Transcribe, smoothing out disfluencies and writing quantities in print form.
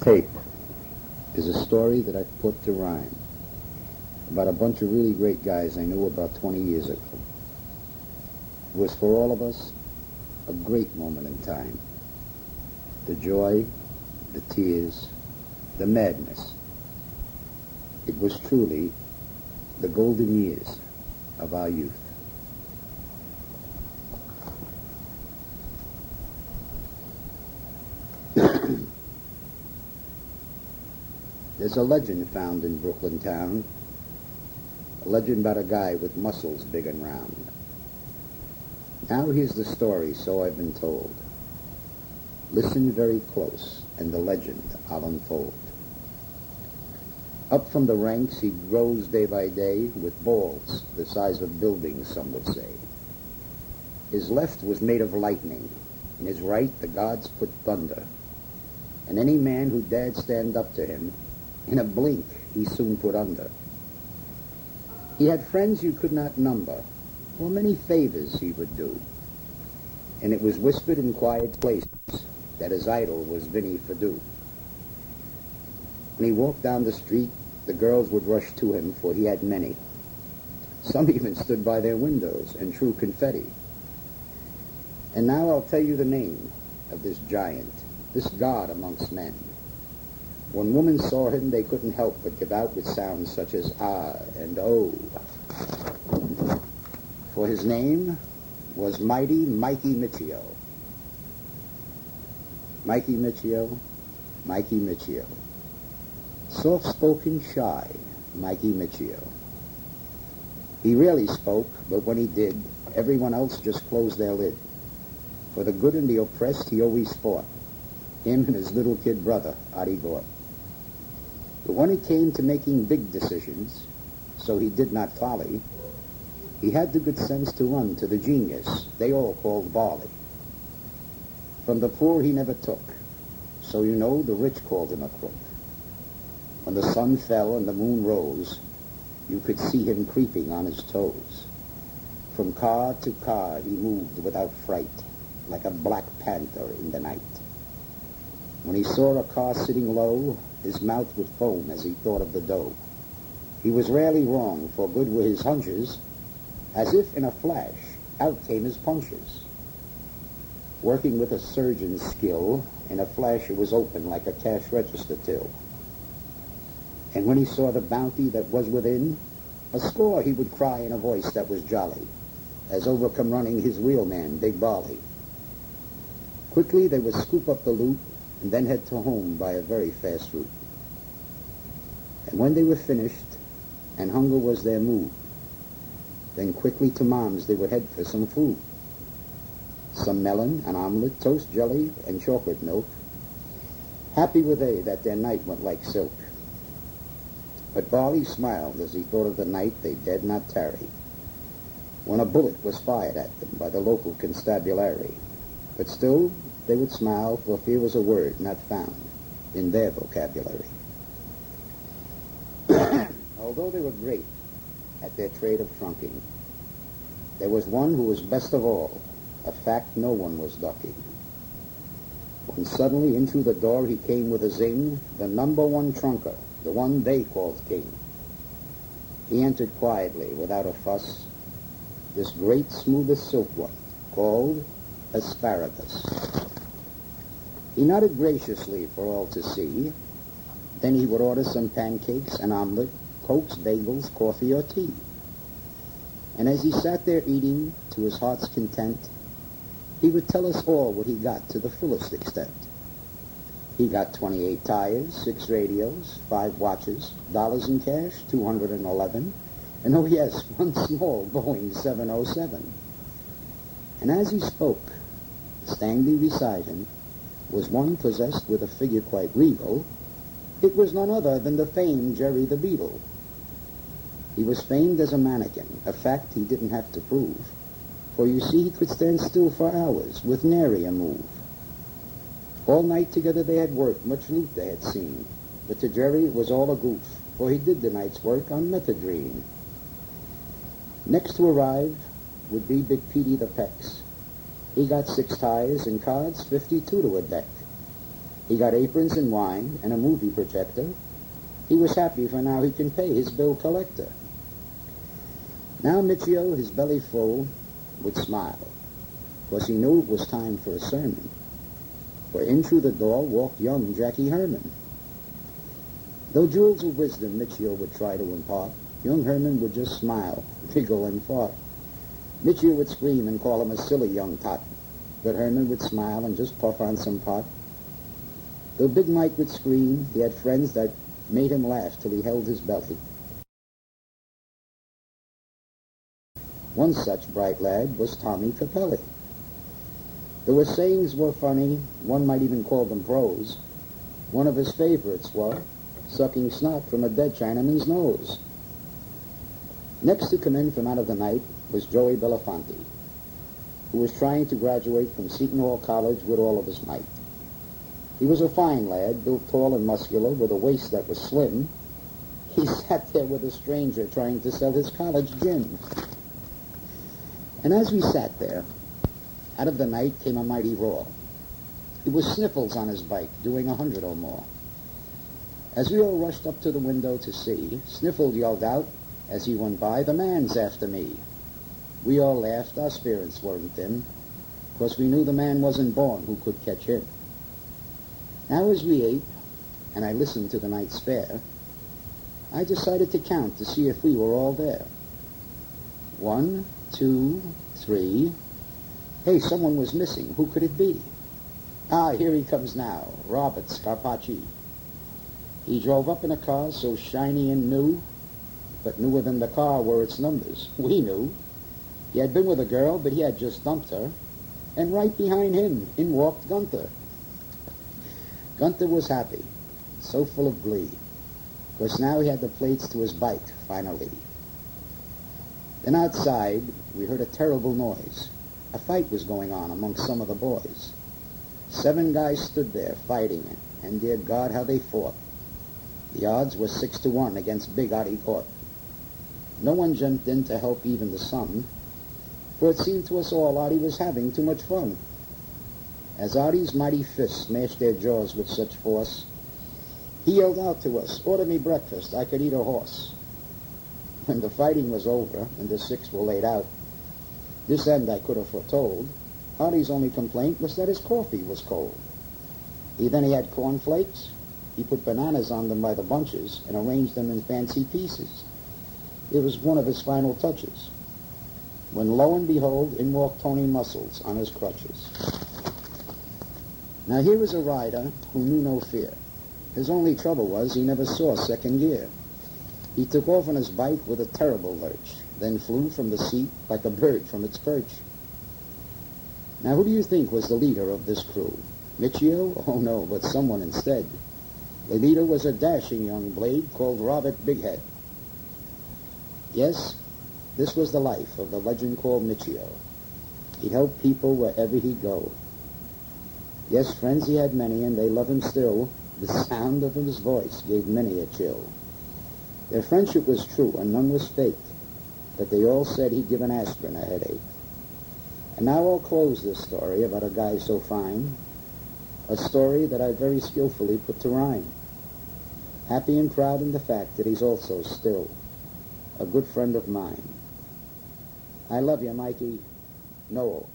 tape is a story that I've put to rhyme about a bunch of really great guys I knew about 20 years ago. It was for all of us a great moment in time. The joy, the tears, the madness. It was truly the golden years of our youth. There's a legend found in Brooklyn town, a legend about a guy with muscles big and round. Now here's the story, so I've been told. Listen very close, and the legend I'll unfold. Up from the ranks he grows day by day, with balls the size of buildings, some would say. His left was made of lightning, in his right the gods put thunder, and any man who dared stand up to him, in a blink he soon put under. He had friends you could not number, for many favors he would do, and it was whispered in quiet places that his idol was Vinnie Fadou. When he walked down the street, the girls would rush to him, for he had many. Some even stood by their windows and threw confetti. And now I'll tell you the name of this giant, this god amongst men. When women saw him, they couldn't help but give out with sounds such as ah and oh. For his name was mighty Mikey Miccio. Mikey Miccio, Mikey Miccio. Soft-spoken, shy, Mikey Miccio. He rarely spoke, but when he did, everyone else just closed their lid. For the good and the oppressed, he always fought. Him and his little kid brother, Adi Gort. But when it came to making big decisions, so he did not folly, he had the good sense to run to the genius they all called Barley. From the poor he never took, so you know the rich called him a crook. When the sun fell and the moon rose, you could see him creeping on his toes. From car to car he moved without fright, like a black panther in the night. When he saw a car sitting low, his mouth would foam as he thought of the dough. He was rarely wrong, for good were his hunches. As if in a flash, out came his punches. Working with a surgeon's skill, in a flash it was open like a cash register till. And when he saw the bounty that was within, a score he would cry in a voice that was jolly, as overcome running his wheelman, Big Barley. Quickly they would scoop up the loot, and then head to home by a very fast route. And when they were finished, and hunger was their mood, then quickly to Mom's they would head for some food. Some melon, an omelet, toast, jelly, and chocolate milk. Happy were they that their night went like silk. But Barley smiled as he thought of the night they dared not tarry, when a bullet was fired at them by the local constabulary. But still they would smile, for fear was a word not found in their vocabulary. Although they were great at their trade of trunking, there was one who was best of all, a fact no one was ducking. When suddenly in through the door he came with a zing, the number one trunker, the one they called king. He entered quietly, without a fuss, this great smoothest silk one, called Asparagus. He nodded graciously for all to see. Then he would order some pancakes, an omelet, cokes, bagels, coffee, or tea. And as he sat there eating to his heart's content, he would tell us all what he got to the fullest extent. He got 28 tires, 6 radios, 5 watches, dollars in cash, 211, and oh yes, one small Boeing 707. And as he spoke, standing beside him was one possessed with a figure quite regal. It was none other than the famed Jerry the Beetle. He was famed as a mannequin, a fact he didn't have to prove, for you see he could stand still for hours with nary a move. All night together they had worked, much loot they had seen, but to Jerry it was all a goof, for he did the night's work on methadrine. Next to arrive would be Big Petey the Pex. He got 6 tires and cards, 52 to a deck. He got aprons and wine and a movie projector. He was happy, for now he can pay his bill collector. Now Miccio, his belly full, would smile, because he knew it was time for a sermon. For in through the door walked young Jackie Herman. Though jewels of wisdom Miccio would try to impart, young Herman would just smile, giggle, and fart. Miccio would scream and call him a silly young tot, but Herman would smile and just puff on some pot. Though Big Mike would scream, he had friends that made him laugh till he held his belly. One such bright lad was Tommy Capelli. Though his sayings were funny, one might even call them prose, one of his favorites was sucking snot from a dead Chinaman's nose. Next to come in from out of the night was Joey Belafonte, who was trying to graduate from Seton Hall College with all of his might. He was a fine lad, built tall and muscular, with a waist that was slim. He sat there with a stranger trying to sell his college gin. And as we sat there, out of the night came a mighty roar. It was Sniffles on his bike, doing 100 or more. As we all rushed up to the window to see, Sniffles yelled out as he went by, "The man's after me." We all laughed, our spirits weren't dim, because we knew the man wasn't born who could catch him. Now as we ate, and I listened to the night's fare, I decided to count to see if we were all there. 1, 2, 3. Hey, someone was missing. Who could it be? Ah, here he comes now, Robert Scarpacci. He drove up in a car so shiny and new, but newer than the car were its numbers. We knew. He had been with a girl, but he had just dumped her, and right behind him, in walked Gunther. Gunther was happy, so full of glee, because now he had the plates to his bike, finally. Then outside, we heard a terrible noise. A fight was going on amongst some of the boys. 7 guys stood there fighting, and dear God, how they fought. The odds were 6-1 against Big Artie Court. No one jumped in to help even the son, for it seemed to us all Artie was having too much fun. As Artie's mighty fists smashed their jaws with such force, he yelled out to us, "Order me breakfast, I could eat a horse." When the fighting was over and the 6 were laid out, this end I could have foretold, Artie's only complaint was that his coffee was cold. Then he had cornflakes. He put bananas on them by the bunches and arranged them in fancy pieces. It was one of his final touches, when lo and behold, in walked Tony Muscles on his crutches. Now here was a rider who knew no fear. His only trouble was he never saw second gear. He took off on his bike with a terrible lurch, then flew from the seat like a bird from its perch. Now who do you think was the leader of this crew? Miccio? Oh no, but someone instead. The leader was a dashing young blade called Robert Bighead. Yes, this was the life of the legend called Miccio. He'd help people wherever he'd go. Yes, friends he had many, and they love him still. The sound of his voice gave many a chill. Their friendship was true, and none was fake, but they all said he'd give an aspirin a headache. And now I'll close this story about a guy so fine, a story that I very skillfully put to rhyme. Happy and proud in the fact that he's also still a good friend of mine. I love you, Mikey. Noel.